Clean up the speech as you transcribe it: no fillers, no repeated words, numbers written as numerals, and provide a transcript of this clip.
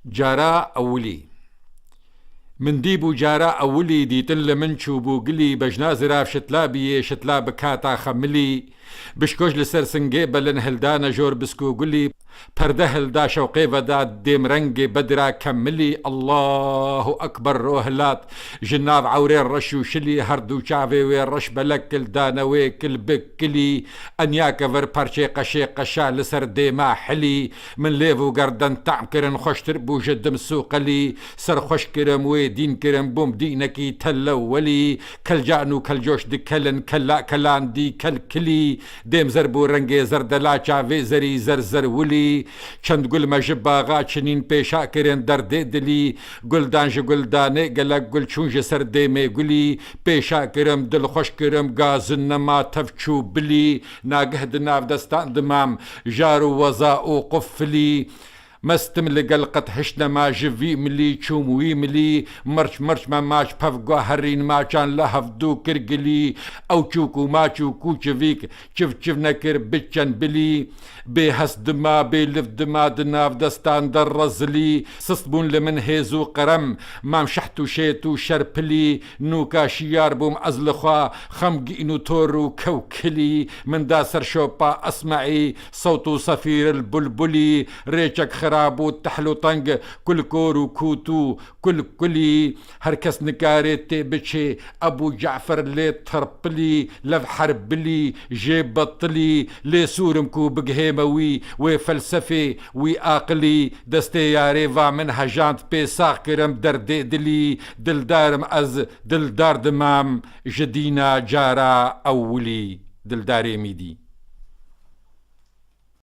جارا أولي من ديبو جارا أولي دي تل من شوبو قلي بجناز راف شتلابي شتلا بكاتا خملي بشكوش لسر سنجيبا لنهلدانا جور بسكو قلي پردهل دا شوقيفا دا ديم رنگي بدرا كملي الله أكبر روهلات جناب عوري الرشو شلي هردو شافي ويرش بلكل دانا ويكل بكلي أنيا كفر بارشي قشي قشا لسر ديما حلي من ليفو قردن تعم كرن خوش تربو جدم سوقلي سر خوش كرم ويدين كرم بوم دينكي تلو ولي كل جانو كل جوش دي كلن كلا كلان دي كل كلي ديم زربو رنگي زردلا شافي زري زرزر ولي چند گل مجبا غا چنین پیشا کرن درد دلی گلدانج گلدانه گلک گل چونج سر دیمه گلی پیشا کرم دل خوش کرم گازن نما تفچو بلی ناگه دناف دستان دمام جارو وزا و قفلی مستم لقلقت حشنا ما جفي ملي تشوموي ملي مرش ما ماش بفقو هرين ما كان لهف دو كرقلي او تشوكو ما تشوكو تشفيك تشف نكر بتشان بلي بهس دما بلف دما دناف دستان در رزلي سصبون لمن هيزو قرم ما مشحتو شيتو شربلي نوكا شيار بوم ازلخوا خمقي انو تورو كوكلي من داسر شوبا اسمعي صوتو صفير البلبلي ريشك خرابو تحلو طنق كل كورو كوتو كل كلي هركس نكاريت بتشي ابو جعفر لي تربلي لف حربلي جيب بطلي لي سورمكو بقهيموي وفلسفي وآقلي دستي يا ريفا من هجانت بيساق كرم دردي دلي دلدارم از دلدار دمام جدينا جارا أولي دلداري ميدي